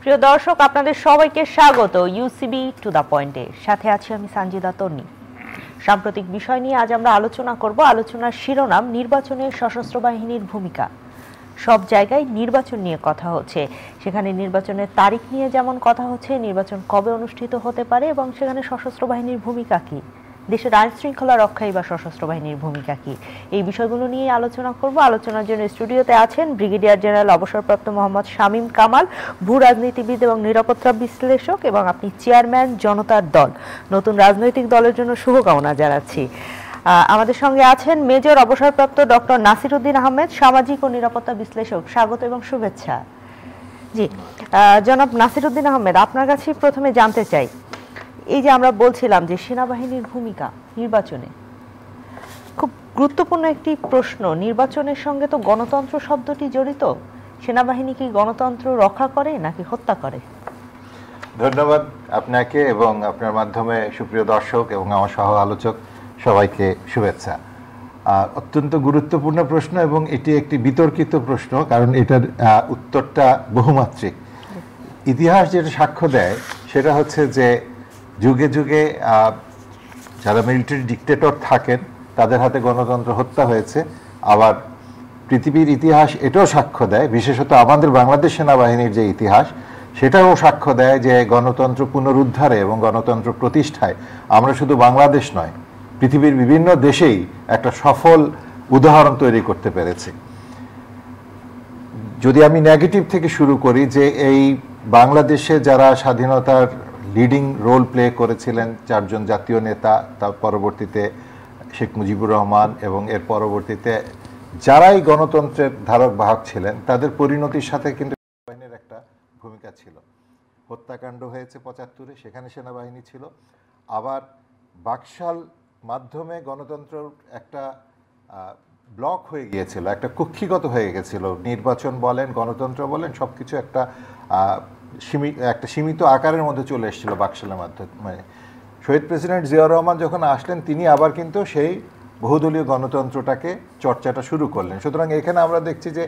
প্রিয় দর্শক, আপনাদের সবাইকে স্বাগত ইউসিবি টু দ্য পয়েন্টে। সাথে আছি আমি সানজিদা তন্নি। সাম্প্রতিক বিষয় নিয়ে আজ আমরা আলোচনা করব। আলোচনার শিরোনাম নির্বাচনে সশস্ত্র বাহিনীর ভূমিকা। সব জায়গায় নির্বাচন নিয়ে কথা হচ্ছে, সেখানে নির্বাচনের তারিখ নিয়ে যেমন কথা হচ্ছে, নির্বাচন কবে অনুষ্ঠিত হতে পারে এবং সেখানে সশস্ত্র বাহিনীর ভূমিকা কি, দেশের আইন শৃঙ্খলা রক্ষায় বা সশস্ত্র বাহিনীর ভূমিকা কি, এই বিষয়গুলো নিয়ে আলোচনা করব। আলোচনার জন্য স্টুডিওতে আছেন ব্রিগেডিয়ার জেনারেল অবসরপ্রাপ্ত মোহাম্মদ শামীম কামাল, ভূ রাজনীতিবিদ এবং নিরাপত্তা বিশ্লেষক, এবং আপনি চেয়ারম্যান জনতার দল। নতুন রাজনৈতিক দলের জন্য শুভকামনা জানাচ্ছি। আমাদের সঙ্গে আছেন মেজর অবসরপ্রাপ্ত ডক্টর নাসিরউদ্দিন আহমেদ, সামাজিক ও নিরাপত্তা বিশ্লেষক। স্বাগত এবং শুভেচ্ছা। জি, জনাব নাসিরউদ্দিন আহমেদ, আপনার কাছে প্রথমে জানতে চাই, এই যে আমরা বলছিলাম যে সেনাবাহিনীর ভূমিকা নির্বাচনে, খুব গুরুত্বপূর্ণ একটি প্রশ্ন। নির্বাচনের সঙ্গে তো গণতন্ত্র শব্দটি জড়িত। সেনাবাহিনী কি গণতন্ত্র রক্ষা করে নাকি হত্যা করে? ধন্যবাদ আপনাকে এবং আপনার মাধ্যমে সুপ্রিয় দর্শক এবং আমার সহ আলোচক সবাইকে শুভেচ্ছা। অত্যন্ত গুরুত্বপূর্ণ প্রশ্ন এবং এটি একটি বিতর্কিত প্রশ্ন, কারণ এটার উত্তরটা বহুমাত্রিক। ইতিহাস যেটা সাক্ষ্য দেয় সেটা হচ্ছে যে যুগে যুগে যারা মিলিটারি ডিক্টেটর থাকেন তাদের হাতে গণতন্ত্র হত্যা হয়েছে। আবার পৃথিবীর ইতিহাস এটাও সাক্ষ্য দেয়, বিশেষত আমাদের বাংলাদেশ সেনাবাহিনীর যে ইতিহাস সেটাও সাক্ষ্য দেয় যে গণতন্ত্র পুনরুদ্ধারে এবং গণতন্ত্র প্রতিষ্ঠায় আমরা শুধু বাংলাদেশ নয়, পৃথিবীর বিভিন্ন দেশেই একটা সফল উদাহরণ তৈরি করতে পেরেছি। যদি আমি নেগেটিভ থেকে শুরু করি, যে এই বাংলাদেশে যারা স্বাধীনতার লিডিং রোল প্লে করেছিলেন, চারজন জাতীয় নেতা, তার পরবর্তীতে শেখ মুজিবুর রহমান এবং এর পরবর্তীতে যারাই গণতন্ত্রের ধারক বাহক ছিলেন, তাদের পরিণতির সাথে কিন্তু সেনাবাহিনীর একটা ভূমিকা ছিল। হত্যাকাণ্ড হয়েছে ৭৫-এ, সেখানে সেনাবাহিনী ছিল। আবার বাকশাল মাধ্যমে গণতন্ত্র একটা ব্লক হয়ে গিয়েছিল, একটা কুক্ষিগত হয়ে গেছিল। নির্বাচন বলেন, গণতন্ত্র বলেন, সব কিছু একটা সীমিত আকারের মধ্যে চলে এসেছিল বাকশালের মাধ্যমে। শহীদ প্রেসিডেন্ট জিয়াউর রহমান যখন আসলেন, তিনি আবার কিন্তু সেই বহুদলীয় গণতন্ত্রটাকে চর্চাটা শুরু করলেন। সুতরাং এখানে আমরা দেখছি যে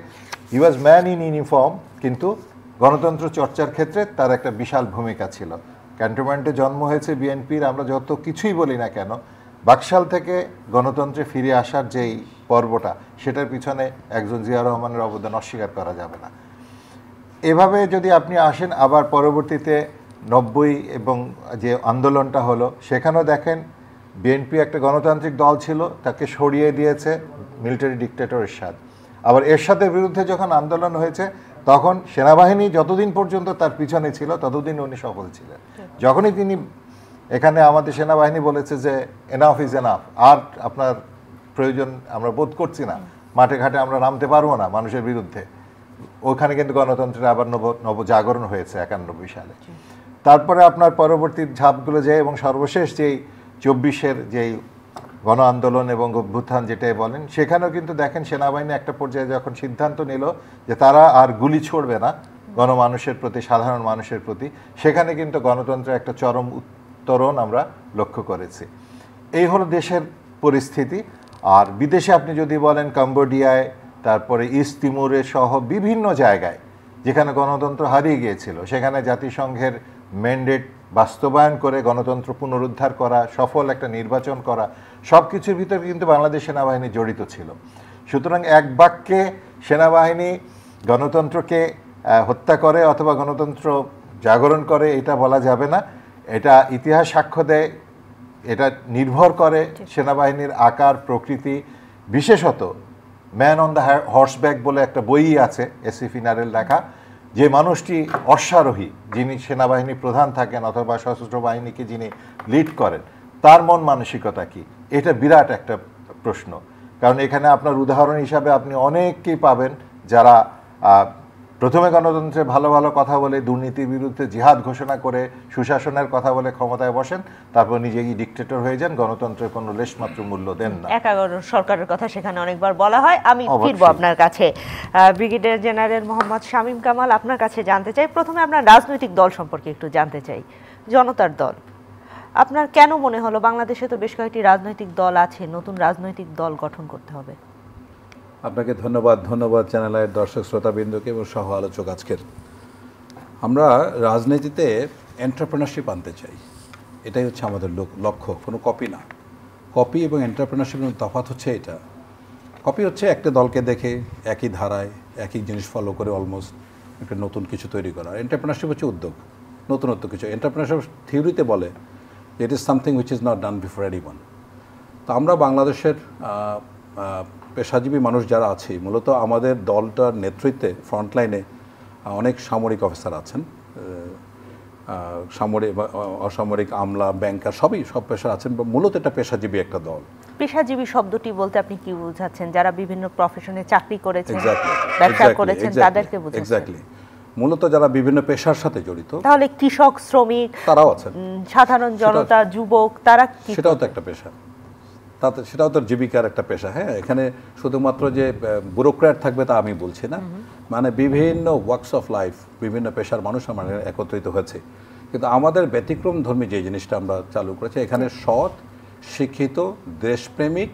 হি ওয়াজ ম্যান ইন ইউনিফর্ম, কিন্তু গণতন্ত্র চর্চার ক্ষেত্রে তার একটা বিশাল ভূমিকা ছিল। ক্যান্টনমেন্টে জন্ম হয়েছে বিএনপির, আমরা যত কিছুই বলি না কেন, বাকশাল থেকে গণতন্ত্রে ফিরে আসার যেই পর্বটা, সেটার পিছনে একজন জিয়া রহমানের অবদান অস্বীকার করা যাবে না। এভাবে যদি আপনি আসেন আবার পরবর্তীতে ৯০ এবং যে আন্দোলনটা হলো, সেখানেও দেখেন বিএনপি একটা গণতান্ত্রিক দল ছিল, তাকে সরিয়ে দিয়েছে মিলিটারি ডিক্টেটর এরশাদ। আবার এরশাদের বিরুদ্ধে যখন আন্দোলন হয়েছে, তখন সেনাবাহিনী যতদিন পর্যন্ত তার পিছনে ছিল ততদিন উনি সফল ছিলেন। যখনই তিনি এখানে আমাদের সেনাবাহিনী বলেছে যে এনাফ ইজ এনাফ, আর আপনার প্রয়োজন আমরা বোধ করছি না, মাঠে ঘাটে আমরা নামতে পারবো না মানুষের বিরুদ্ধে, ওখানে কিন্তু গণতন্ত্রের আবার নবজাগরণ হয়েছে ৯১ সালে। তারপরে আপনার পরবর্তী ধাপগুলো যায় এবং সর্বশেষ যেই ২৪-এর যেই গণ আন্দোলন এবং অভ্যুত্থান যেটাই বলেন, সেখানেও কিন্তু দেখেন সেনাবাহিনী একটা পর্যায়ে যখন সিদ্ধান্ত নিল যে তারা আর গুলি ছড়বে না গণমানুষের প্রতি, সাধারণ মানুষের প্রতি, সেখানে কিন্তু গণতন্ত্রের একটা চরম উত্তরণ আমরা লক্ষ্য করেছি। এই হলো দেশের পরিস্থিতি। আর বিদেশে আপনি যদি বলেন, কম্বোডিয়ায়, তারপরে ইস্ট তিমুরে সহ বিভিন্ন জায়গায় যেখানে গণতন্ত্র হারিয়ে গিয়েছিল, সেখানে জাতিসংঘের ম্যান্ডেট বাস্তবায়ন করে গণতন্ত্র পুনরুদ্ধার করা, সফল একটা নির্বাচন করা, সব কিছুর ভিতরে কিন্তু বাংলাদেশ সেনাবাহিনী জড়িত ছিল। সুতরাং এক বাক্যে সেনাবাহিনী গণতন্ত্রকে হত্যা করে অথবা গণতন্ত্র জাগরণ করে এটা বলা যাবে না। এটা ইতিহাস সাক্ষ্য দেয়, এটা নির্ভর করে সেনাবাহিনীর আকার, প্রকৃতি, বিশেষত ম্যান অন দ্য হর্সব্যাক বলে একটা বই আছে এসি ফিনারেল লেখা, যে মানুষটি অশ্বারোহী, যিনি সেনাবাহিনী প্রধান থাকেন অথবা সশস্ত্র বাহিনীকে যিনি লিড করেন, তার মন মানসিকতা কি, এটা বিরাট একটা প্রশ্ন। কারণ এখানে আপনার উদাহরণ হিসাবে আপনি অনেককেই পাবেন যারা প্রথমে গণতন্ত্রে ভালো ভালো কথা বলে, দুর্নীতির বিরুদ্ধে জিহাদ ঘোষণা করে, সুশাসনের কথা বলে ক্ষমতায় বসেন, তারপর নিজেই ডিক্টেটর হয়ে যান, গণতন্ত্রের কোনো লেশমাত্র মূল্য দেন না। একাগর সরকারের কথা সেখানে অনেকবার বলা হয়। আমি ফিরবো আপনার কাছে। ব্রিগেডিয়ার জেনারেল মোহাম্মদ শামীম কামাল, আপনার কাছে জানতে চাই, প্রথমে আপনার রাজনৈতিক দল সম্পর্কে একটু জানতে চাই। জনতার দল, আপনার কেন মনে হলো, বাংলাদেশে তো বেশ কয়েকটি রাজনৈতিক দল আছে, নতুন রাজনৈতিক দল গঠন করতে হবে? আপনাকে ধন্যবাদ চ্যানেলের দর্শক শ্রোতাবৃন্দকে এবং সহ আলোচক। আজকের আমরা রাজনীতিতে এন্টারপ্রেনারশিপ আনতে চাই, এটাই হচ্ছে আমাদের লক্ষ্য, কোনো কপি না। কপি এবং এন্টারপ্রেনারশিপের তফাৎ হচ্ছে এটা। কপি হচ্ছে একটা দলকে দেখে একই ধারায় একই জিনিস ফলো করে অলমোস্ট একটা নতুন কিছু তৈরি করা। এন্টারপ্রেনারশিপ হচ্ছে উদ্যোগ, নতুনত্ব কিছু। এন্টারপ্রেনারশিপ থিওরিতে বলে it is something which is not done before anyone. তো আমরা বাংলাদেশের পেশাজীবী মানুষ যারা আছি, মূলত আমাদের দলটার নেতৃত্বে ফ্রন্টলাইনে অনেক সামরিক অফিসার আছেন, সামরিক অসামরিক আমলা, ব্যাংকার, সব পেশা আছেন। মূলত এটা পেশাজীবী একটা দল। পেশাজীবী শব্দটি বলতে আপনি কি বোঝাচ্ছেন? যারা বিভিন্ন প্রফেশনে চাকরি করেছেন, ব্যবসা করেছেন, তাদেরকে বোঝাচ্ছেন? এক্স্যাক্টলি, মূলত যারা বিভিন্ন পেশার সাথে জড়িত। তাহলে কৃষক, শ্রমিক, তারাও আছেন, সাধারণ জনতা, যুবক, তারা সেটাও তো একটা পেশা, তাতে সেটাও তো জীবিকার একটা পেশা। হ্যাঁ, এখানে শুধুমাত্র যে ব্যুরোক্র্যাট থাকবে তা আমি বলছি না, মানে বিভিন্ন ওয়ার্কস অফ লাইফ, বিভিন্ন পেশার মানুষ আমাদের একত্রিত হয়েছে। কিন্তু আমাদের ব্যতিক্রম ধর্মী যে জিনিসটা আমরা চালু করেছি, এখানে সৎ, শিক্ষিত, দেশপ্রেমিক,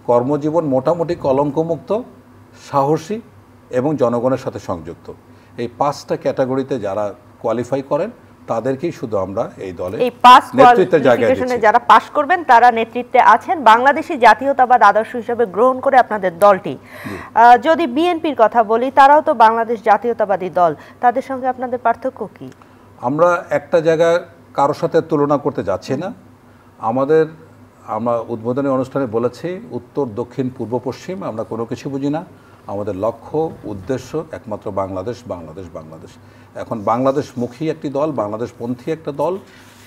কর্মজীবন মোটামুটি কলঙ্কমুক্ত, সাহসী এবং জনগণের সাথে সংযুক্ত, এই 5টা ক্যাটাগরিতে যারা কোয়ালিফাই করেন তাদেরকেই শুধু আমরা এই দলে নেতৃত্বের জায়গায় দিচ্ছি। যারা পাস করবেন তারা নেতৃত্বে আছেন। বাংলাদেশী জাতীয়তাবাদ আদর্শ হিসেবে গ্রহণ করে আপনাদের দলটি, যদি বিএনপির কথা বলি, তারাও তো বাংলাদেশ জাতীয়তাবাদী দল, তাদের সঙ্গে আপনাদের পার্থক্য কি? আমরা একটা জায়গায় কারোর সাথে তুলনা করতে যাচ্ছি না। আমরা উদ্বোধনী অনুষ্ঠানে বলেছি, উত্তর, দক্ষিণ, পূর্ব, পশ্চিম আমরা কোনো কিছু বুঝি না। আমাদের লক্ষ্য, উদ্দেশ্য একমাত্র বাংলাদেশ, বাংলাদেশ, বাংলাদেশ। এখন বাংলাদেশমুখী একটি দল, বাংলাদেশপন্থী একটা দল।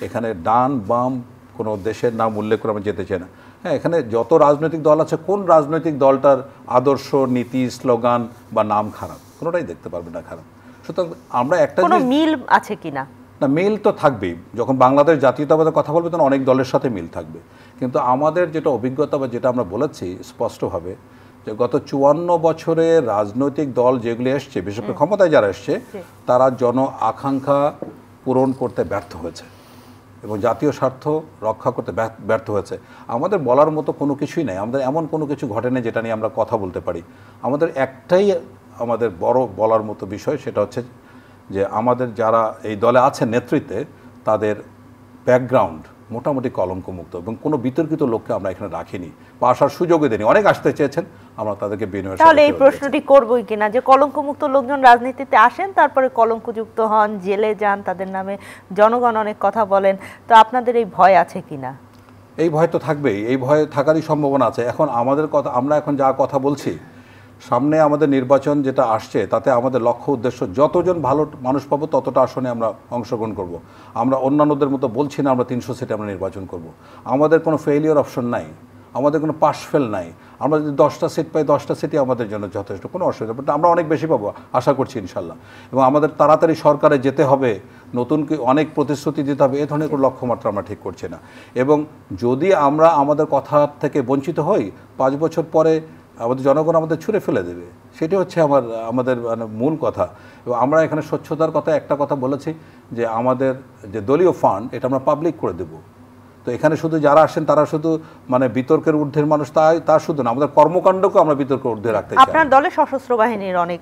এখানে ডান বাম কোনো দেশের নাম উল্লেখ করে আমরা যেতে চাই না। হ্যাঁ, এখানে যত রাজনৈতিক দল আছে, কোন রাজনৈতিক দলটার আদর্শ, নীতি, স্লোগান বা নাম খারাপ? কোনোটাই দেখতে পারবে না খারাপ। সুতরাং আমরা একটা মিল আছে কিনা না, মিল তো থাকবেই। যখন বাংলাদেশ জাতীয়তাবাদের কথা বলবে তখন অনেক দলের সাথে মিল থাকবে। কিন্তু আমাদের যেটা অভিজ্ঞতা বা যেটা আমরা বলেছি স্পষ্টভাবে, যে গত 54 বছরে রাজনৈতিক দল যেগুলি এসছে, বিশেষ করে ক্ষমতায় যারা এসছে, তারা জন আকাঙ্ক্ষা পূরণ করতে ব্যর্থ হয়েছে এবং জাতীয় স্বার্থ রক্ষা করতে ব্যর্থ হয়েছে। আমাদের বলার মতো কোনো কিছুই নাই, আমাদের এমন কোনো কিছু ঘটেনি যেটা নিয়ে আমরা কথা বলতে পারি। আমাদের একটাই আমাদের বড় বলার মতো বিষয়, সেটা হচ্ছে যে আমাদের যারা এই দলে আছেন নেতৃত্বে, তাদের ব্যাকগ্রাউন্ড মোটামুটি কলঙ্কমুক্ত এবং কোনো বিতর্কিত লোককে আমরা এখানে রাখিনি বা আসার সুযোগই দেয়নি। অনেক আসতে চেয়েছেন, আমরা তাদেরকে বিনয়ের সাথে। তাহলে এই প্রশ্নটি করবই কিনা যে কলঙ্কমুক্ত লোকজন রাজনীতিতে আসেন, তারপরে কলঙ্কযুক্ত হন, জেলে যান, তাদের নামে জনগণ অনেক কথা বলেন, তো আপনাদের এই ভয় আছে কিনা? এই ভয় তো থাকবেই, এই ভয় থাকারই সম্ভাবনা আছে। এখন আমাদের কথা, আমরা এখন যা কথা বলছি, সামনে আমাদের নির্বাচন যেটা আসছে, তাতে আমাদের লক্ষ্য উদ্দেশ্য যতজন ভালো মানুষ পাবো ততটা আসনে আমরা অংশগ্রহণ করব। আমরা অন্যান্যদের মতো বলছি না আমরা 300 সিটে আমরা নির্বাচন করব। আমাদের কোনো ফেইলিওর অপশন নাই, আমাদের কোনো পাস ফেল নাই। আমরা যদি 10টা সিট পাই, 10টা সিটই আমাদের জন্য যথেষ্ট, কোনো অসুবিধা। বাট আমরা অনেক বেশি পাবো আশা করছি ইনশাল্লাহ। এবং আমাদের তাড়াতাড়ি সরকারে যেতে হবে, নতুন অনেক প্রতিশ্রুতি দিতে হবে, এ ধরনের কোনো লক্ষ্যমাত্রা আমরা ঠিক করছি না। এবং যদি আমরা আমাদের কথা থেকে বঞ্চিত হই, 5 বছর পরে আমাদের জনগণ আমাদের ছুঁড়ে ফেলে দেবে। সেটি হচ্ছে আমাদের মানে মূল কথা। এবং আমরা এখানে স্বচ্ছতার কথা একটা কথা বলেছি, যে আমাদের যে দলীয় ফান্ড, এটা আমরা পাবলিক করে দেব। তো এখানে শুধু যারা আসেন তারা শুধু মানে বিতর্কের ঊর্ধ্বের মানুষ, তা শুধু না, আমাদের কর্মকাণ্ডকেও আমরা বিতর্কের ঊর্ধ্বে রাখতে চাই। আপনার দলে সশস্ত্র বাহিনীর অনেক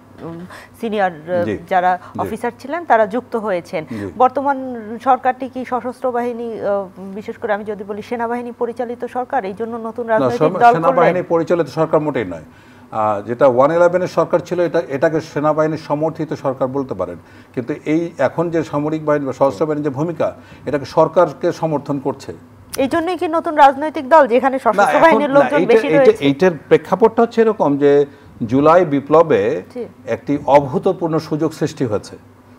সিনিয়র যারা অফিসার ছিলেন তারা যুক্ত হয়েছেন। বর্তমান সরকারটি কি সশস্ত্র বাহিনী, বিশেষ করে আমি যদি বলি সেনাবাহিনী পরিচালিত সরকার, এই জন্য নতুন রাজনৈতিক দল করলেন? সেনাবাহিনী পরিচালিত সরকার মোটেই নয়। যেটা 111-এর সরকার ছিল, এটাকে সেনাবাহিনীর সমর্থিত সরকার বলতে পারেন। কিন্তু এই এখন যে সামরিক বাহিনী বা সশস্ত্র বাহিনীর যে ভূমিকা, এটাকে সরকারকে সমর্থন করছে। এই জন্যই কি নতুন রাজনৈতিক দল, যেখানে সশস্ত্র বাহিনীর লোকজন বেশি রয়েছে? এইটার প্রেক্ষাপটটা হচ্ছে এরকম যে জুলাই বিপ্লবে একটি অভূতপূর্ণ সুযোগ সৃষ্টি হয়েছে।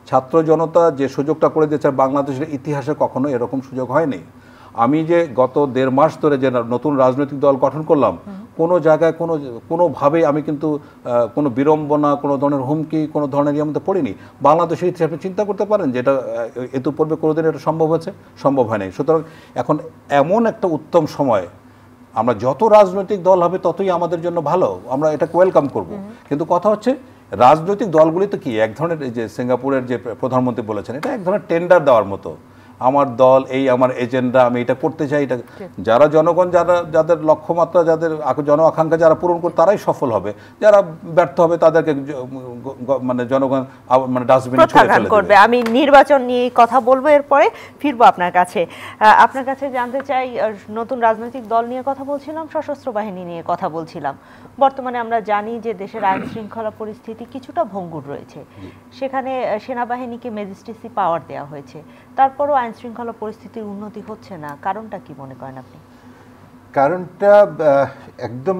ছাত্র জনতা যে সুযোগটা করে দিয়েছে, বাংলাদেশের ইতিহাসে কখনো এরকম সুযোগ হয়নি। আমি যে গত 1.5 মাস ধরে যে নতুন রাজনৈতিক দল গঠন করলাম, কোনো জায়গায় কোনোভাবেই আমি কিন্তু কোনো বিড়ম্বনা, কোনো ধরনের হুমকি, কোনো ধরনের ইয়ের মধ্যে পড়িনি। বাংলাদেশের ইতিহাসে আপনি চিন্তা করতে পারেন যে এটা এত পূর্বে কোনোদিন এটা সম্ভব হয়েছে? সম্ভব হয়নি। সুতরাং এখন এমন একটা উত্তম সময়, আমরা যত রাজনৈতিক দল হবে ততই আমাদের জন্য ভালো, আমরা এটাকে ওয়েলকাম করব। কিন্তু কথা হচ্ছে রাজনৈতিক দলগুলি তো কি এক ধরনের, যে সিঙ্গাপুরের যে প্রধানমন্ত্রী বলেছেন, এটা এক ধরনের টেন্ডার দেওয়ার মতো। আমার দল, এই আমার এজেন্ডা, আমি এটা করতে চাই, এটা যারা জনগণ, যাদের লক্ষ্যমাত্রা, যাদের জন আকাঙ্ক্ষা যারা পূরণ করে তারাই সফল হবে, যারা ব্যর্থ হবে তাদেরকে মানে জনগণ মানে ডাস্টবিনে ছুঁড়ে ফেলে করবে। আমি নির্বাচন নিয়ে কথা বলবো, এরপরে ফিরবো আপনার কাছে। আপনার কাছে জানতে চাই, নতুন রাজনৈতিক দল নিয়ে কথা বলছিলাম, সশস্ত্র বাহিনী নিয়ে কথা বলছিলাম। বর্তমানে আমরা জানি যে দেশের আইন শৃঙ্খলা পরিস্থিতি কিছুটা ভঙ্গুর রয়েছে, সেখানে সেনাবাহিনীকে ম্যাজিস্ট্রেসি পাওয়ার দেওয়া হয়েছে, তারপরও আইন শৃঙ্খলা পরিস্থিতির উন্নতি হচ্ছে না। কারণটা কি মনে করেন আপনি? কারণটা একদম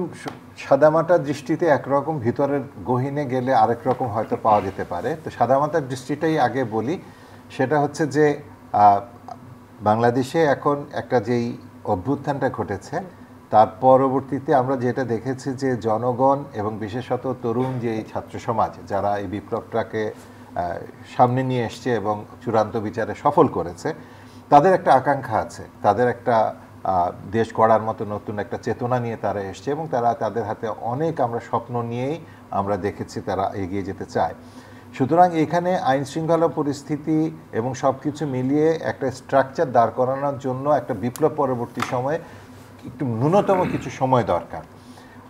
সাদামাটা দৃষ্টিতে একরকম, ভিতরের গহীনে গেলে আরেক রকম হয়তো পাওয়া যেতে পারে। তো সাদামাটার দৃষ্টিটাই আগে বলি, সেটা হচ্ছে যে বাংলাদেশে এখন একটা যেই অভ্যুত্থানটা ঘটেছে তার পরবর্তীতে আমরা যেটা দেখেছি যে জনগণ এবং বিশেষত তরুণ যে ছাত্র সমাজ যারা এই বিপ্লবটাকে সামনে নিয়ে এসছে এবং চূড়ান্ত বিচারে সফল করেছে, তাদের একটা আকাঙ্ক্ষা আছে, তাদের একটা দেশ গড়ার মতো নতুন একটা চেতনা নিয়ে তারা এসছে এবং তাদের হাতে অনেক আমরা স্বপ্ন নিয়েই আমরা দেখেছি তারা এগিয়ে যেতে চায়। সুতরাং এখানে আইন শৃঙ্খলা পরিস্থিতি এবং সব কিছু মিলিয়ে একটা স্ট্রাকচার দাঁড় করানোর জন্য একটা বিপ্লব পরবর্তী সময়ে একটু ন্যূনতম কিছু সময় দরকার।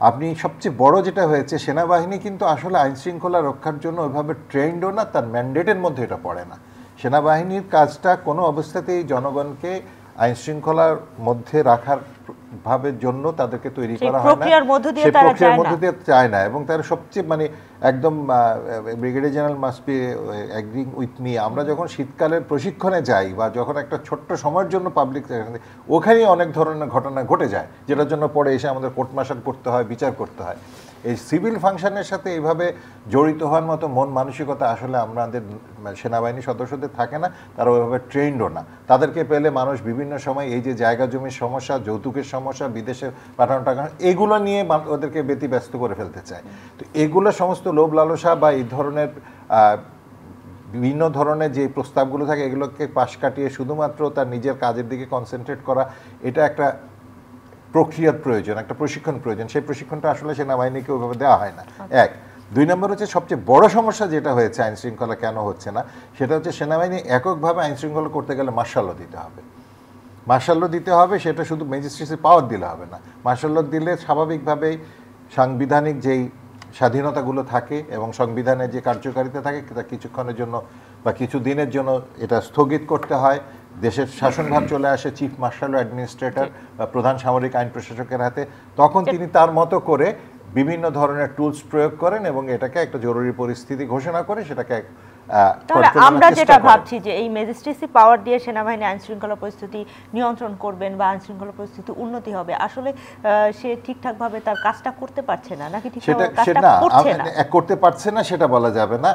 আপনি সবচেয়ে বড় যেটা হয়েছে, সেনাবাহিনী কিন্তু আসলে আইন শৃঙ্খলা রক্ষার জন্য ওইভাবে ট্রেন্ডও না, তার ম্যান্ডেটের মধ্যে এটা পড়ে না। সেনাবাহিনীর কাজটা কোনো অবস্থাতেই জনগণকে আইন শৃঙ্খলার মধ্যে রাখার ভাবের জন্য তাদেরকে তৈরি করা হয় না, সেই প্রক্রিয়ার মধ্যে দিয়ে চায় না। এবং তার সবচেয়ে মানে একদম brigadier general must be agreeing with me, আমরা যখন শীতকালের প্রশিক্ষণে যাই বা যখন একটা ছোট্ট সময়ের জন্য পাবলিক, ওখানেই অনেক ধরনের ঘটনা ঘটে যায় যেটার জন্য পরে এসে আমাদের কোর্ট মার্শাল করতে হয়, বিচার করতে হয়। এই সিভিল ফাংশনের সাথে এইভাবে জড়িত হওয়ার মতো মন মানসিকতা আসলে আমাদের সেনাবাহিনী সদস্যদের থাকে না, তারা ওইভাবে ট্রেন্ডও না। তাদেরকে পেলে মানুষ বিভিন্ন সময় এই যে জায়গা জমির সমস্যা, যৌতুকের সমস্যা, বিদেশে পাঠানো টাকা, এগুলো নিয়ে ওদেরকে ব্যতিব্যস্ত করে ফেলতে চায়। তো এগুলো সমস্ত লোভ লালসা বা এই ধরনের বিভিন্ন ধরনের যে প্রস্তাবগুলো থাকে এগুলোকে পাশ কাটিয়ে শুধুমাত্র তার নিজের কাজের দিকে কনসেন্ট্রেট করা, এটা একটা প্রক্রিয়ার প্রয়োজন, একটা প্রশিক্ষণ প্রয়োজন। সেই প্রশিক্ষণটা আসলে সেনাবাহিনীকে ওইভাবে দেওয়া হয় না। এক, দুই নম্বর হচ্ছে সবচেয়ে বড় সমস্যা যেটা হয়েছে আইন শৃঙ্খলা কেন হচ্ছে না, সেটা হচ্ছে সেনাবাহিনী এককভাবে আইন শৃঙ্খলা করতে গেলে মার্শাল ল দিতে হবে। মার্শাল ল দিতে হবে, সেটা শুধু ম্যাজিস্ট্রেসি পাওয়ার দিলে হবে না। মার্শাল ল দিলে স্বাভাবিকভাবেই সাংবিধানিক যেই স্বাধীনতাগুলো থাকে এবং সংবিধানের যে কার্যকারিতা থাকে তা কিছুক্ষণের জন্য বা কিছু দিনের জন্য এটা স্থগিত করতে হয়। দেশের শাসনভার চলে আসে চিফ মার্শাল অ্যাডমিনিস্ট্রেটর বা প্রধান সামরিক আইন প্রশাসকের হাতে, তখন তিনি তার মতো করে বিভিন্ন ধরনের টুলস প্রয়োগ করেন এবং এটাকে একটা জরুরি পরিস্থিতি ঘোষণা করে সেটাকে আমরা যেটা ভাবছি যে এই ম্যাজিস্ট্রেসি পাওয়ার দিয়ে সেনাবাহিনী আইন শৃঙ্খলা পরিস্থিতি নিয়ন্ত্রণ করবেন বা আইন শৃঙ্খলা পরিস্থিতি উন্নতি হবে, আসলে সে ঠিকঠাকভাবে তার কাজটা করতে পারছে না, নাকি ঠিকঠাকভাবে কাজটা করছে না? করতে পারছে না সেটা বলা যাবে না।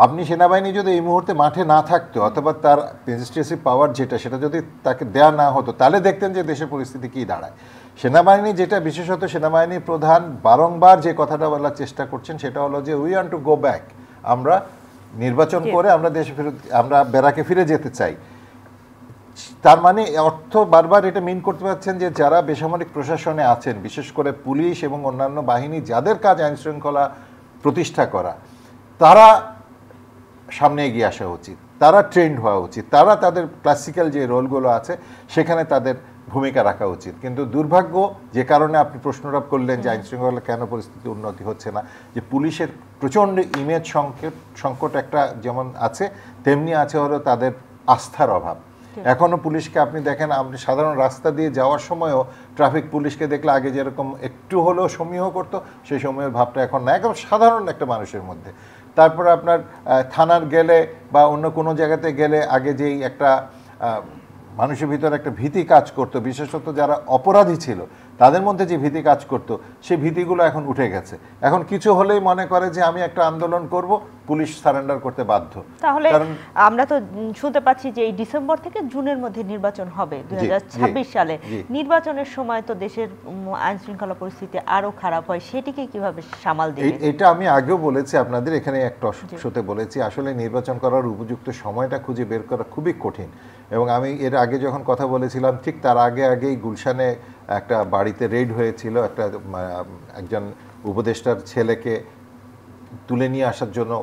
আপনি সেনাবাহিনী যদি এই মুহূর্তে মাঠে না থাকতো অথবা তার ম্যাজিস্ট্রেসি পাওয়ার সেটা যদি তাকে দেয়া না হতো, তাহলে দেখতেন যে দেশের পরিস্থিতি কী দাঁড়ায়। সেনাবাহিনী যেটা বিশেষত সেনাবাহিনী প্রধান বারংবার যে কথাটা বলার চেষ্টা করছেন সেটা হলো যে we want to go back, আমরা নির্বাচন করে আমরা দেশে আমরা ব্যারাকে ফিরে যেতে চাই। তার মানে অর্থ বারবার এটা মিন করতে পারছেন যে যারা বেসামরিক প্রশাসনে আছেন, বিশেষ করে পুলিশ এবং অন্যান্য বাহিনী যাদের কাজ আইন শৃঙ্খলা প্রতিষ্ঠা করা, তারা সামনে এগিয়ে আসা উচিত, তারা ট্রেন্ড হওয়া উচিত, তারা তাদের ক্লাসিক্যাল যে রোলগুলো আছে সেখানে তাদের ভূমিকা রাখা উচিত। কিন্তু দুর্ভাগ্য যে কারণে আপনি প্রশ্নটা করলেন যে আইন শৃঙ্খলা কেন পরিস্থিতি উন্নতি হচ্ছে না, যে পুলিশের প্রচণ্ড ইমেজ সংকট একটা যেমন আছে, তেমনি আছে হলো তাদের আস্থার অভাব। এখনও পুলিশকে আপনি দেখেন, আপনি সাধারণ রাস্তা দিয়ে যাওয়ার সময়ও ট্রাফিক পুলিশকে দেখলে আগে যেরকম একটু হলেও সমীহ করতো, সেই সময়ের ভাবটা এখন না, একদম সাধারণ একটা মানুষের মধ্যে। তারপর আপনার থানার গেলে বা অন্য কোনো জায়গাতে গেলে আগে যেই একটা মানুষের ভিতরে একটা ভীতি কাজ করতো, বিশেষত যারা অপরাধী ছিল তাদের মধ্যে যে ভীতি কাজ করতো, সেই ভীতিগুলো এখন উঠে গেছে। এখন কিছু হলেই মনে করে যে আমি একটা আন্দোলন করব, পুলিশ সারেন্ডার করতে বাধ্য। তাহলে আমরা তো শুনতে পাচ্ছি যে এই ডিসেম্বর থেকে জুনের মধ্যে নির্বাচন হবে 2026 সালে। নির্বাচনের সময় তো দেশের আইন শৃঙ্খলা পরিস্থিতি আরো খারাপ হয়, সেটিকে কিভাবে সামাল দিবে? এটা আমি আগেও বলেছি আপনাদের এখানে একটা শোতে বলেছি, আসলে নির্বাচন করার উপযুক্ত সময়টা খুঁজে বের করা খুবই কঠিন। এবং আমি এর আগে যখন কথা বলেছিলাম ঠিক তার আগেই গুলশানে একটা বাড়িতে রেড হয়েছিল, একজন উপদেষ্টার ছেলেকে তুলে নিয়ে আসার জন্য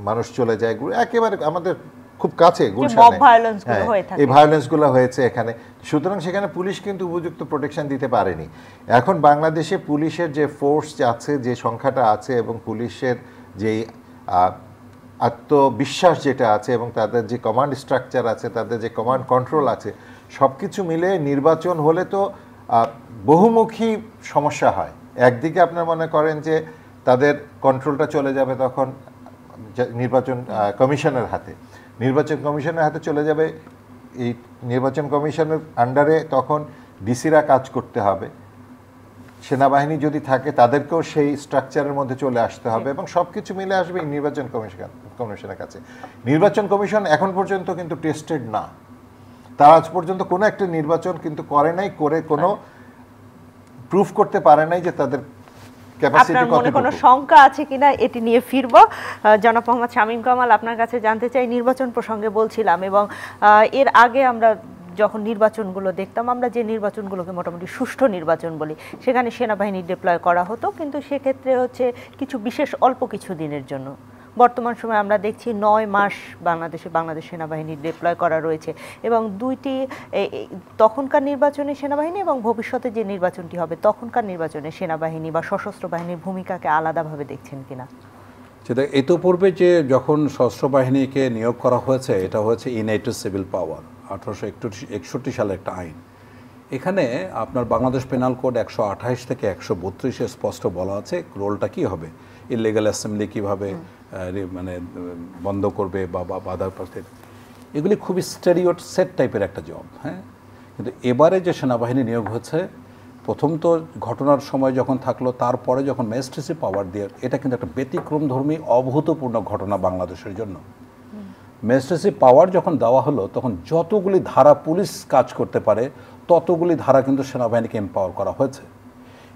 মানুষ চলে যায়, একেবারে আমাদের খুব কাছে mob গুলশানে violence গুলো হয়ে থাকে। এই ভায়োলেন্সগুলো হয়েছে এখানে, সুতরাং সেখানে পুলিশ কিন্তু উপযুক্ত প্রোটেকশন দিতে পারেনি। এখন বাংলাদেশে পুলিশের যে ফোর্স আছে, যে সংখ্যাটা আছে, এবং পুলিশের যেই আত্মবিশ্বাস যেটা আছে, এবং তাদের যে কমান্ড স্ট্রাকচার আছে, তাদের যে কমান্ড কন্ট্রোল আছে, সব কিছু মিলে নির্বাচন হলে তো বহুমুখী সমস্যা হয়। একদিকে আপনার মনে করেন যে তাদের কন্ট্রোলটা চলে যাবে তখন নির্বাচন কমিশনের হাতে, নির্বাচন কমিশনের হাতে চলে যাবে, এই নির্বাচন কমিশনের আন্ডারে তখন ডিসিরা কাজ করতে হবে, সেনাবাহিনী যদি থাকে তাদেরকেও সেই স্ট্রাকচারের মধ্যে চলে আসতে হবে, এবং সব কিছু মিলে আসবে নির্বাচন কমিশনের কাছে। নির্বাচন কমিশন এখন পর্যন্ত কিন্তু টেস্টেড না, তারা আজ পর্যন্ত কোনো একটা নির্বাচন কিন্তু করে নাই, করে কোনো প্রুফ করতে পারে নাই যে তাদের ক্যাপাসিটি আপনার মনে কোনো কতটুকু। শঙ্কা আছে কিনা এটি নিয়ে ফিরব। জনাব মোহাম্মদ শামীম কামাল, আপনার কাছে জানতে চাই, নির্বাচন প্রসঙ্গে বলছিলাম, এবং এর আগে আমরা যখন নির্বাচনগুলো দেখতাম, আমরা যে নির্বাচনগুলোকে মোটামুটি সুষ্ঠু নির্বাচন বলি, সেখানে সেনাবাহিনী ডিপ্লয় করা হতো, কিন্তু সেক্ষেত্রে হচ্ছে কিছু বিশেষ অল্প কিছু দিনের জন্য। বর্তমান সময়ে আমরা দেখছি 9 মাস বাংলাদেশ সেনাবাহিনী ডিপ্লয় করা রয়েছে, এবং দুইটি তখনকার নির্বাচনে সেনাবাহিনী এবং ভবিষ্যতে যে নির্বাচনটি হবে তখনকার নির্বাচনে সেনাবাহিনী বা সশস্ত্র বাহিনীর ভূমিকাকে আলাদাভাবে দেখছেন কিনা? সেটা ইতোপূর্বে যে যখন সশস্ত্র বাহিনীকে নিয়োগ করা হয়েছে, এটা হয়েছে ইনএটিভ সিভিল পাওয়ার, 1861 সালের একটা আইন। এখানে আপনার বাংলাদেশ পেনাল কোড 128 থেকে 132 স্পষ্ট বলা আছে রোলটা কি হবে, ইলিগাল অ্যাসেম্বলি কীভাবে মানে বন্ধ করবে বা বাধা প্রার্থীর, এগুলি খুবই সেট টাইপের একটা জব। হ্যাঁ, কিন্তু এবারে যে সেনাবাহিনী নিয়োগ হচ্ছে, প্রথম তো ঘটনার সময় যখন থাকলো, তারপরে যখন ম্যাজিস্ট্রেসি পাওয়ার দিয়ে, এটা কিন্তু একটা ব্যতিক্রমধর্মী অভূতপূর্ণ ঘটনা বাংলাদেশের জন্য। ম্যাজিস্ট্রেসি পাওয়ার যখন দেওয়া হলো, তখন যতগুলি ধারা পুলিশ কাজ করতে পারে ততগুলি ধারা কিন্তু সেনাবাহিনীকে এম্পাওয়ার করা হয়েছে।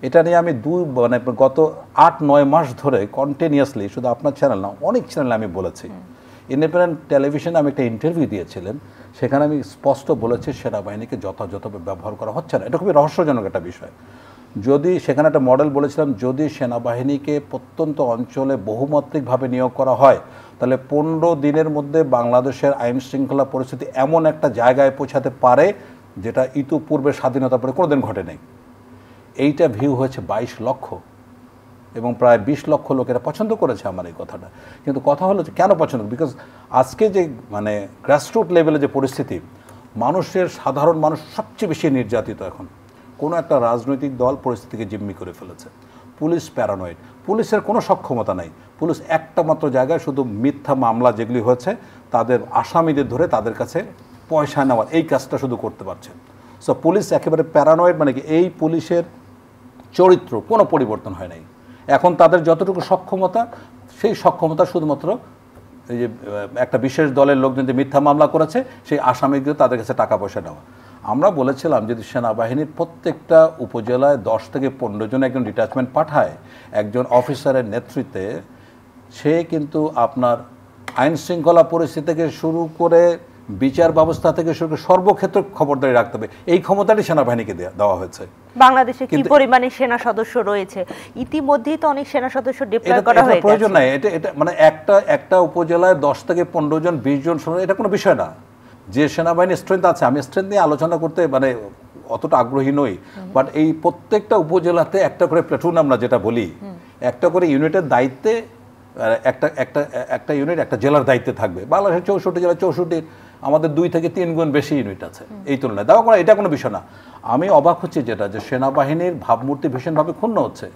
এটা নিয়ে আমি গত 8-9 মাস ধরে কন্টিনিউয়াসলি, শুধু আপনার চ্যানেল না, অনেক চ্যানেলে আমি বলেছি। ইন্ডিপেন্ডেন্ট টেলিভিশনে আমি একটা ইন্টারভিউ দিয়েছিলেন, সেখানে আমি স্পষ্ট বলেছি সেনাবাহিনীকে যথাযথভাবে ব্যবহার করা হচ্ছে না। এটা খুবই রহস্যজনক একটা বিষয়। যদি সেখানে একটা মডেল বলেছিলাম, যদি সেনাবাহিনীকে প্রত্যন্ত অঞ্চলে বহুমাত্রিকভাবে নিয়োগ করা হয়, তাহলে 15 দিনের মধ্যে বাংলাদেশের আইন শৃঙ্খলা পরিস্থিতি এমন একটা জায়গায় পৌঁছাতে পারে যেটা ইতিপূর্বে স্বাধীনতা পরে কোনোদিন ঘটে নেই। এইটা ভিউ হয়েছে 22 লক্ষ, এবং প্রায় 20 লক্ষ লোকেরা পছন্দ করেছে আমার এই কথাটা। কিন্তু কথা হলো যে কেন পছন্দ, বিকজ আজকে যে মানে গ্রাসরুট লেভেলে যে পরিস্থিতি, সাধারণ মানুষ সবচেয়ে বেশি নির্যাতিত। এখন কোনো একটা রাজনৈতিক দল পরিস্থিতিকে জিম্মি করে ফেলেছে। পুলিশ প্যারানয়েড, পুলিশের কোনো সক্ষমতা নাই। পুলিশ একটা মাত্র জায়গায় শুধু মিথ্যা মামলা যেগুলি হয়েছে তাদের আসামিদের ধরে তাদের কাছে পয়সা নেওয়ার এই কাজটা শুধু করতে পারছে। সো পুলিশ একেবারে প্যারানয়েড, মানে কি এই পুলিশের চরিত্র কোনো পরিবর্তন হয় নাই। এখন তাদের যতটুকু সক্ষমতা, সেই সক্ষমতা শুধুমাত্র এই যে একটা বিশেষ দলের লোকজন যে মিথ্যা মামলা করেছে সেই আসামিদের তাদের কাছে টাকা পয়সা নেওয়া। আমরা বলেছিলাম যদি সেনাবাহিনীর প্রত্যেকটা উপজেলায় 10 থেকে 15 জন একজন ডিট্যাচমেন্ট পাঠায় একজন অফিসারের নেতৃত্বে, সে কিন্তু আপনার আইন শৃঙ্খলা পরিস্থিতি থেকে শুরু করে বিচার ব্যবস্থা থেকে শুরু করে সর্বক্ষেত্রে খবরদারি রাখতে হবে। এই ক্ষমতাটি সেনাবাহিনীকে দেওয়া হয়েছে। বাংলাদেশে কি পরিমাণে সেনা সদস্য রয়েছে? ইতিমধ্যেই তো অনেক সেনা সদস্য ডিপ্লয় করা হয়ে গেছে। প্রয়োজন নাই, এটা মানে একটা উপজেলায় 10 থেকে 15 জন 20 জন, এটা কোনো বিষয় না। যে সেনাবাহিনীর স্ট্রেংথ আছে, আমি স্ট্রেংথ নিয়ে আলোচনা করতে মানে অতটা আগ্রহী নই, বাট এই প্রত্যেকটা উপজেলাতে একটা করে প্লাটুন, আমরা যেটা বলি, একটা করে ইউনিটের দায়িত্বে, একটা ইউনিট একটা জেলার দায়িত্বে থাকবে। বাংলাদেশের 64 জেলা, 64 আমাদের 2 থেকে 3 গুণ বেশি ইউনিট আছে এই তুলনায়। দেওয়া করা এটা কোনো বিষয় না। আমি অবাক হচ্ছি যেটা, যে সেনাবাহিনীর ভাবমূর্তি ভীষণভাবে ক্ষুণ্ণ হচ্ছে।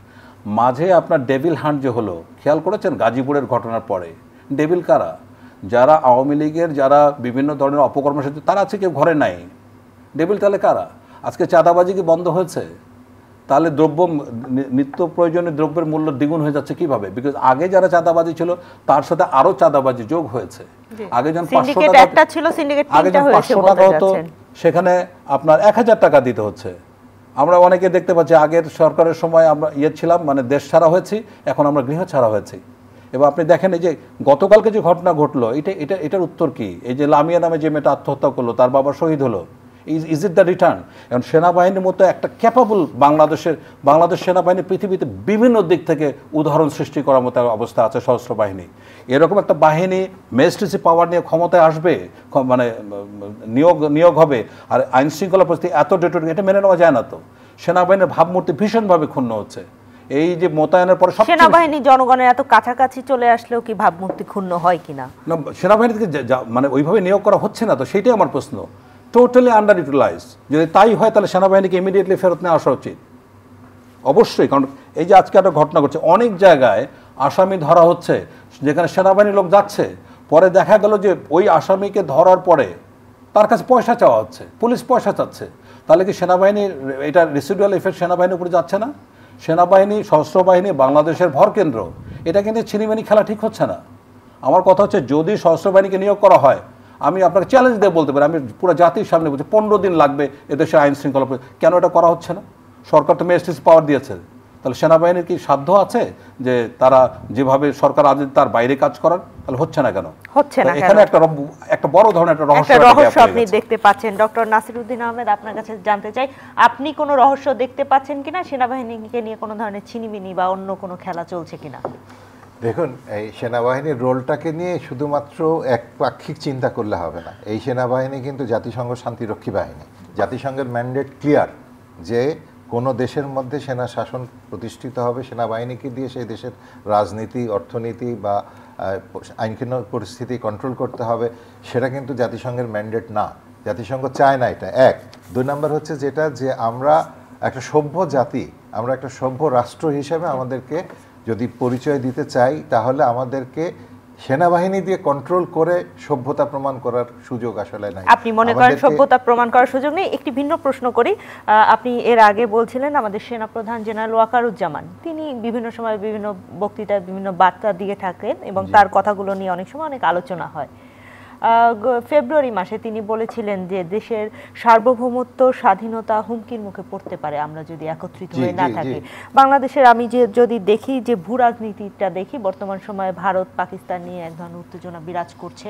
মাঝে আপনার ডেভিল হান্ট যে হলো, খেয়াল করেছেন গাজীপুরের ঘটনার পরে? ডেভিল কারা? যারা আওয়ামী লীগের, যারা বিভিন্ন ধরনের অপকর্মের সাথে, তারা আছে কেউ ঘরে নাই। ডেভিল তাহলে কারা? আজকে চাঁদাবাজি কি বন্ধ হয়েছে? তাহলে নিত্য প্রয়োজনীয় দ্রব্যের মূল্য দ্বিগুণ হয়ে যাচ্ছে কিভাবে? বিকজ আগে যারা চাঁদাবাজি ছিল তার সাথে আরো চাঁদাবাজি যোগ হয়েছে। আগে যখন 500 টাকা হতো, সেখানে আপনার 1000 টাকা দিতে হচ্ছে। আমরা অনেকে দেখতে পাচ্ছি আগের সরকারের সময় আমরা ছিলাম, মানে দেশ ছাড়া হয়েছি, এখন আমরা গৃহ ছাড়া হয়েছি। এবং আপনি দেখেন এই যে গতকালকে যে ঘটনা ঘটলো, এটার উত্তর কি? এই যে লামিয়া নামে যে মেয়েটা আত্মহত্যা করলো, তার বাবা শহীদ হলো, ইজ ইট দ্য রিটার্ন? এখন সেনাবাহিনীর মতো একটা ক্যাপাবল বাংলাদেশ সেনাবাহিনী পৃথিবীতে বিভিন্ন দিক থেকে উদাহরণ সৃষ্টি করার মতো অবস্থা আছে সশস্ত্র বাহিনী। এরকম একটা বাহিনী ম্যাজিস্ট্রেসি পাওয়ার নিয়ে ক্ষমতায় আসবে, মানে নিয়োগ হবে, আর আইন শৃঙ্খলা পরিস্থিতি এত ডেটোরিং, এটা মেনে নেওয়া যায় না। তো সেনাবাহিনীর ভাবমূর্তি ভীষণভাবে ক্ষুণ্ণ হচ্ছে। এই যে মোতায়েনের পরে সেনাবাহিনী জনগণের এত কাছাকাছি চলে আসলেও কি ভাবমূর্তি ক্ষুণ্ণ হয় কিনা? না, সেনাবাহিনী থেকে মানে ওইভাবে নিয়োগ করা হচ্ছে না, তো সেটাই আমার প্রশ্ন। Totally underutilise. যদি তাই হয় তাহলে সেনাবাহিনীকে ইমিডিয়েটলি ফেরত নিয়ে আসা উচিত অবশ্যই। কারণ এই যে আজকে একটা ঘটনা ঘটছে, অনেক জায়গায় আসামি ধরা হচ্ছে যেখানে সেনাবাহিনীর লোক যাচ্ছে, পরে দেখা গেল যে ওই আসামিকে ধরার পরে তার কাছে পয়সা চাওয়া হচ্ছে, পুলিশ পয়সা চাচ্ছে। তাহলে কি সেনাবাহিনীর এটা রেসিডুয়াল ইফেক্ট সেনাবাহিনীর উপরে যাচ্ছে না? সেনাবাহিনী, সশস্ত্র বাহিনী বাংলাদেশের ভরকেন্দ্র, এটা কিন্তু ছিনিমিনি খেলা ঠিক হচ্ছে না। আমার কথা হচ্ছে, যদি সশস্ত্র বাহিনীকে নিয়োগ করা হয়, আমি আপনাকে চ্যালেঞ্জ দিয়ে বলতে পারি, আমি পুরো জাতির সামনে বলছি 15 দিন লাগবে এদেশের আইন শৃঙ্খলা। কেন এটা করা হচ্ছে না? সরকার তো ম্যাজিস্ট্রেসি পাওয়ার দিয়েছে, তাহলে সেনাবাহিনীর কি সাধ্য আছে যে তারা যেভাবে সরকার আজ তার বাইরে কাজ করার? তাহলে হচ্ছে না কেন? হচ্ছে না এখানে একটা বড় ধরনের একটা রহস্য আপনি দেখতে পাচ্ছেন। ডক্টর নাসিরউদ্দিন আহমেদ, আপনার কাছে জানতে চাই, আপনি কোনো রহস্য দেখতে পাচ্ছেন কিনা? সেনাবাহিনীকে নিয়ে কোনো ধরনের ছিনিমিনি বা অন্য কোনো খেলা চলছে কিনা? দেখুন, এই সেনাবাহিনীর রোলটাকে নিয়ে শুধুমাত্র একপাক্ষিক চিন্তা করলে হবে না। এই সেনাবাহিনী কিন্তু জাতিসংঘ শান্তিরক্ষী বাহিনী। জাতিসংঘের ম্যান্ডেট ক্লিয়ার যে কোনো দেশের মধ্যে সেনা শাসন প্রতিষ্ঠিত হবে, সেনাবাহিনীকে দিয়ে সেই দেশের রাজনীতি, অর্থনীতি বা আইনকানুন পরিস্থিতি কন্ট্রোল করতে হবে। সেটা কিন্তু জাতিসংঘের ম্যান্ডেট না, জাতিসংঘ চায় না এটা। 1 2 নম্বর হচ্ছে যেটা, যে আমরা একটা সভ্য জাতি, আমরা একটা সভ্য রাষ্ট্র হিসেবে আমাদেরকে যদি পরিচয় দিতে চাই, তাহলে আমাদেরকে সেনাবাহিনী দিয়ে কন্ট্রোল করে সভ্যতা প্রমাণ করার সুযোগ আসলে নাই। আপনি মনে করেন সভ্যতা প্রমাণ করার সুযোগ নেই? একটি ভিন্ন প্রশ্ন করি। আপনি এর আগে বলছিলেন আমাদের সেনাপ্রধান জেনারেল ওয়াকারুজ্জামান, তিনি বিভিন্ন সময় বিভিন্ন বক্তৃতায় বিভিন্ন বার্তা দিয়ে থাকেন এবং তার কথাগুলো নিয়ে অনেক সময় অনেক আলোচনা হয়। ফেব্রুয়ারি মাসে তিনি বলেছিলেন যে দেশের সার্বভৌমত্ব, স্বাধীনতা হুমকির মুখে পড়তে পারে আমরা যদি একত্রিত হয়ে না থাকি। বাংলাদেশের আমি যদি দেখি যে ভূ রাজনীতিটা দেখি, বর্তমান সময়ে ভারত পাকিস্তান নিয়ে এক ধরনের উত্তেজনা বিরাজ করছে।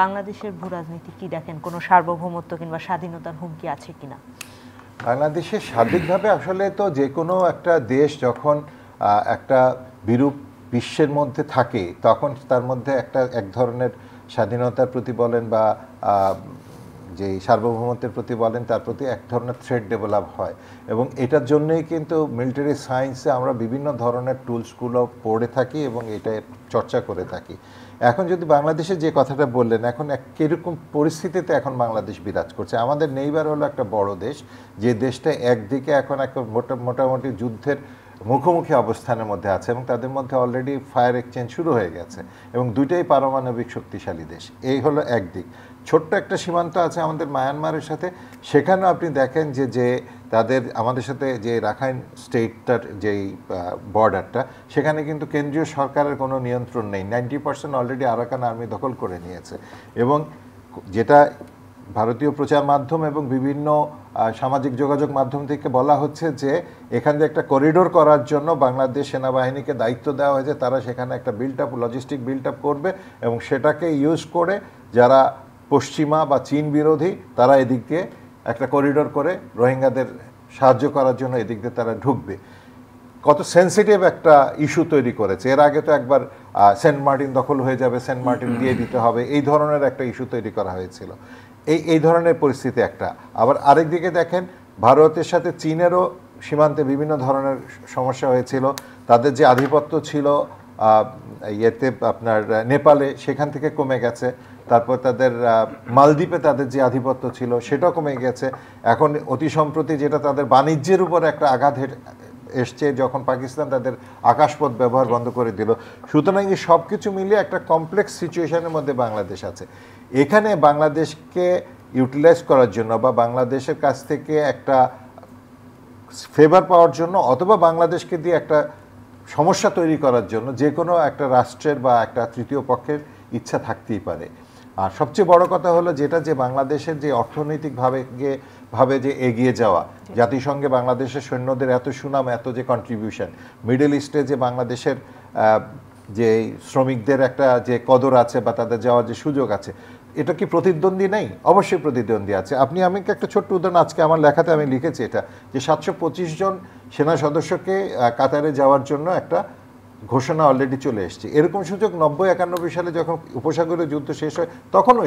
বাংলাদেশের ভূ রাজনীতি কি দেখেন? কোনো সার্বভৌমত্ব কিংবা স্বাধীনতার হুমকি আছে কিনা? বাংলাদেশের সার্বিকভাবে আসলে তো যে কোনো একটা দেশ যখন একটা বিরূপ বিশ্বের মধ্যে থাকে, তখন তার মধ্যে এক ধরনের স্বাধীনতার প্রতি বলেন বা যে সার্বভৌমত্বের প্রতি বলেন, তার প্রতি এক ধরনের থ্রেট ডেভেলপ হয়। এবং এটার জন্যই কিন্তু মিলিটারি সায়েন্সে আমরা বিভিন্ন ধরনের টুলসগুলো পড়ে থাকি এবং এটা চর্চা করে থাকি। এখন যদি বাংলাদেশে যে কথাটা বললেন, এখন কীরকম পরিস্থিতিতে এখন বাংলাদেশ বিরাজ করছে? আমাদের নেইবার হলো একটা বড় দেশ, যে দেশটা একদিকে এখন একটা মোটামুটি যুদ্ধের মুখোমুখি অবস্থানের মধ্যে আছে এবং তাদের মধ্যে অলরেডি ফায়ার এক্সচেঞ্জ শুরু হয়ে গেছে এবং দুইটাই পারমাণবিক শক্তিশালী দেশ। এই হলো একদিক। ছোট্ট একটা সীমান্ত আছে আমাদের মায়ানমারের সাথে, সেখানেও আপনি দেখেন যে তাদের আমাদের সাথে যে রাখাইন স্টেটটার যেই বর্ডারটা, সেখানে কিন্তু কেন্দ্রীয় সরকারের কোনো নিয়ন্ত্রণ নেই। 90% অলরেডি আরাকান আর্মি দখল করে নিয়েছে। এবং যেটা ভারতীয় প্রচার মাধ্যম এবং বিভিন্ন সামাজিক যোগাযোগ মাধ্যম থেকে বলা হচ্ছে যে এখান থেকে একটা করিডোর করার জন্য বাংলাদেশ সেনাবাহিনীকে দায়িত্ব দেওয়া হয়েছে, তারা সেখানে একটা লজিস্টিক বিল্ড আপ করবে এবং সেটাকে ইউজ করে যারা পশ্চিমা বা চীন বিরোধী, তারা এদিক দিয়ে একটা করিডোর করে রোহিঙ্গাদের সাহায্য করার জন্য এদিক দিয়ে তারা ঢুকবে। কত সেন্সিটিভ একটা ইস্যু তৈরি করেছে। এর আগে তো একবার সেন্ট মার্টিন দখল হয়ে যাবে, সেন্ট মার্টিন দিয়ে দিতে হবে, এই ধরনের একটা ইস্যু তৈরি করা হয়েছিল। এই ধরনের পরিস্থিতি একটা। আবার আরেক দিকে দেখেন, ভারতের সাথে চীনেরও সীমান্তে বিভিন্ন ধরনের সমস্যা হয়েছিল। তাদের যে আধিপত্য ছিল ইয়েতে আপনার নেপালে, সেখান থেকে কমে গেছে। তারপর তাদের মালদ্বীপে তাদের যে আধিপত্য ছিল সেটাও কমে গেছে। এখন অতি সম্প্রতি যেটা তাদের বাণিজ্যের উপর একটা আঘাত এসছে, যখন পাকিস্তান তাদের আকাশপথ ব্যবহার বন্ধ করে দিল। সুতরাং এই সব কিছু মিলিয়ে একটা কমপ্লেক্স সিচুয়েশনের মধ্যে বাংলাদেশ আছে। এখানে বাংলাদেশকে ইউটিলাইজ করার জন্য বা বাংলাদেশের কাছ থেকে একটা ফেভার পাওয়ার জন্য অথবা বাংলাদেশকে দিয়ে একটা সমস্যা তৈরি করার জন্য যে কোনো একটা রাষ্ট্রের বা একটা তৃতীয় পক্ষের ইচ্ছা থাকতেই পারে। আর সবচেয়ে বড় কথা হলো যেটা, যে বাংলাদেশের যে অর্থনৈতিকভাবে যে এগিয়ে যাওয়া, জাতিসংঘে বাংলাদেশের সৈন্যদের এত সুনাম, এত যে কন্ট্রিবিউশন, মিডল ইস্টে যে বাংলাদেশের যে শ্রমিকদের একটা যে কদর আছে বা তাদের যাওয়ার যে সুযোগ আছে, এটা কি প্রতিদ্বন্দ্বী নেই? অবশ্যই প্রতিদ্বন্দ্বী আছে। আপনি আমাকে একটা ছোট্ট উদাহরণ, আজকে আমার লেখাতে আমি লিখেছি এটা, যে 725 জন সেনা সদস্যকে কাতারে যাওয়ার জন্য একটা ঘোষণা অলরেডি চলে এসেছে। এরকম সুযোগ 90-91 সালে যখন উপসাগরীয় যুদ্ধ শেষ হয় তখনও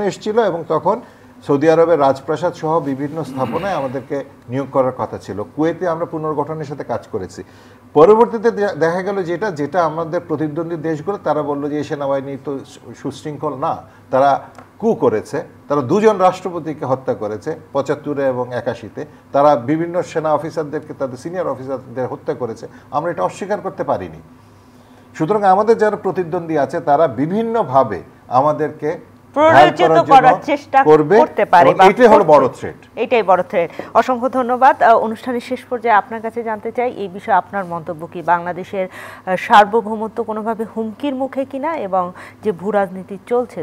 এসেছিল এবং তখন সৌদি আরবের রাজপ্রাসাদ সহ বিভিন্ন স্থাপনায় আমাদেরকে নিয়োগ করার কথা ছিল। কুয়েতে আমরা পুনর্গঠনের সাথে কাজ করেছি। পরবর্তীতে দেখা গেল যেটা আমাদের প্রতিদ্বন্দ্বী দেশগুলো তারা বললো যে এই সেনাবাহিনী তো সুশৃঙ্খল না, তারা কু করেছে, তারা 2 জন রাষ্ট্রপতিকে হত্যা করেছে 75 এবং 81-তে, তারা বিভিন্ন সেনা অফিসারদেরকে, তাদের সিনিয়র অফিসারদের হত্যা করেছে। আমরা এটা অস্বীকার করতে পারিনি। সুতরাং আমাদের যারা প্রতিদ্বন্দ্বী আছে তারা বিভিন্নভাবে আমাদেরকে প্ররোচিত করার চেষ্টা করতে পারে। এটাই হলো বড় থ্রেট। এটাই বড় থ্রেট। অসংখ্য ধন্যবাদ। অনুষ্ঠানের শেষ পর্যায়ে আপনার কাছে জানতে চাই এই বিষয়ে আপনার মন্তব্য কি? বাংলাদেশের সার্বভৌমত্ব কোনোভাবে হুমকির মুখে কিনা, এবং যে ভূ রাজনীতি চলছে?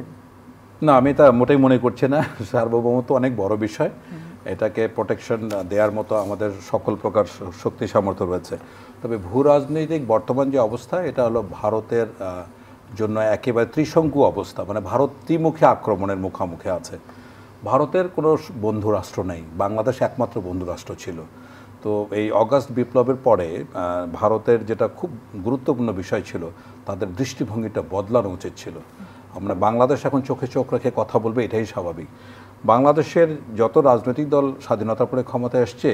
না, আমি তা মোটেই মনে করছি না। সার্বভৌমত্ব অনেক বড় বিষয়, এটাকে প্রোটেকশন দেওয়ার মতো আমাদের সকল প্রকার শক্তি সামর্থ্য রয়েছে। তবে ভূ রাজনৈতিক বর্তমান যে অবস্থা, এটা হলো ভারতের জন্য একেবারে ত্রিশঙ্কু অবস্থা, মানে ভারত ত্রিমুখী আক্রমণের মুখোমুখি আছে। ভারতের কোনো বন্ধু রাষ্ট্র নেই, বাংলাদেশ একমাত্র বন্ধু রাষ্ট্র ছিল। তো এই অগাস্ট বিপ্লবের পরে ভারতের যেটা খুব গুরুত্বপূর্ণ বিষয় ছিল, তাদের দৃষ্টিভঙ্গিটা বদলানো উচিত ছিল। আমরা বাংলাদেশ এখন চোখে চোখ রেখে কথা বলবে, এটাই স্বাভাবিক। বাংলাদেশের যত রাজনৈতিক দল স্বাধীনতার পরে ক্ষমতায় আসছে,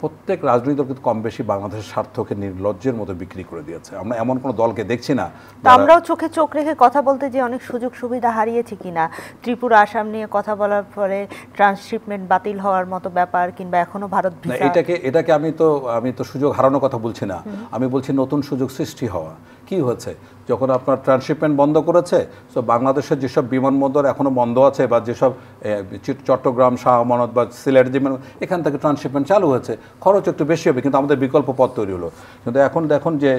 প্রত্যেক রাজনৈতিক দল কিন্তু কম বেশি বাংলাদেশের স্বার্থকে নির্লজ্জের মতো বিক্রি করে দিয়েছে। আমরা এমন কোনো দলকে দেখছি না। আমরাও চোখে চোখ রেখে কথা বলতে যে অনেক সুযোগ সুবিধা হারিয়েছি কিনা, ত্রিপুরা আসাম নিয়ে কথা বলার পরে ট্রান্সশিপমেন্ট বাতিল হওয়ার মতো ব্যাপার, কিংবা এখনো ভারত ভিসা, এটাকে আমি তো সুযোগ হারানোর কথা বলছি না, আমি বলছি নতুন সুযোগ সৃষ্টি হওয়া। কি হচ্ছে, যখন আপনার ট্রান্সশিপমেন্ট বন্ধ করেছে, তো বাংলাদেশের যেসব বিমানবন্দর এখনো বন্ধ আছে, বা যেসব চট্টগ্রাম, শাহ আমানত বা সিলেট যে এখান থেকে ট্রান্সশিপমেন্ট চালু হয়েছে, খরচ একটু বেশি হবে, কিন্তু আমাদের বিকল্প পথ তৈরি হলো। কিন্তু এখন দেখুন যে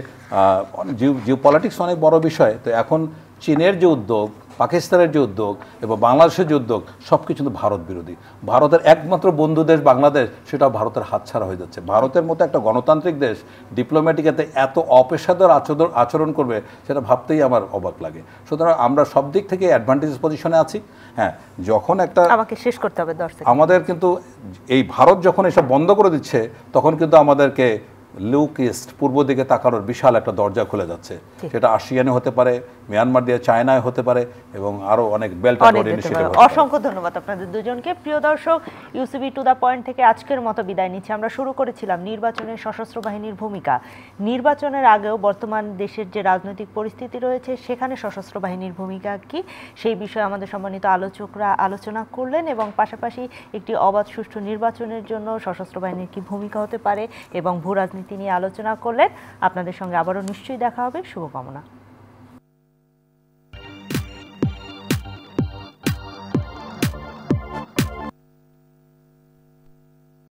জিও পলিটিক্স অনেক বড় বিষয়। তো এখন চীনের যে উদ্যোগ, পাকিস্তানের যে উদ্যোগ এবং বাংলাদেশের যে উদ্যোগ, সব কিছু কিন্তু ভারত বিরোধী। ভারতের একমাত্র বন্ধু দেশ বাংলাদেশ, সেটা ভারতের হাতছাড়া হয়ে যাচ্ছে। ভারতের মতো একটা গণতান্ত্রিক দেশ ডিপ্লোম্যাটিকাতে এত অপেশাদার আচরণ করবে, সেটা ভাবতেই আমার অবাক লাগে। সুতরাং আমরা সব দিক থেকে অ্যাডভান্টেজ পজিশনে আছি। হ্যাঁ, যখন একটা আমাকে শেষ করতে হবে, আমাদের কিন্তু এই ভারত যখন এসব বন্ধ করে দিচ্ছে, তখন কিন্তু আমাদেরকে লুক ইস্ট, পূর্ব দিকে তাকানোর বিশাল একটা দরজা খুলে যাচ্ছে। সেটা আসিয়ানে হতে পারে, মিয়ানমার দিয়ে চায়নায় হতে পারে, এবং আরো অনেক বেল্ট অ্যান্ড রোড ইনিশিয়েটিভ। অসংখ্য ধন্যবাদ আপনাদের দুজনকে। প্রিয় দর্শক, ইউসিবি টু দ্য পয়েন্ট থেকে আজকের মতো বিদায় নিচ্ছি। আমরা শুরু করেছিলাম নির্বাচনে সশস্ত্র বাহিনীর ভূমিকা। নির্বাচনের আগেও বর্তমান দেশের যে রাজনৈতিক পরিস্থিতি রয়েছে, সেখানে সশস্ত্র বাহিনীর ভূমিকা কি, সেই বিষয়ে আমাদের সম্মানিত আলোচকরা আলোচনা করলেন, এবং পাশাপাশি একটি অবাধ সুষ্ঠু নির্বাচনের জন্য সশস্ত্র বাহিনীর কি ভূমিকা হতে পারে এবং ভূ রাজনীতি নিয়ে আলোচনা করলেন। আপনাদের সঙ্গে আবারও নিশ্চয়ই দেখা হবে। শুভকামনা।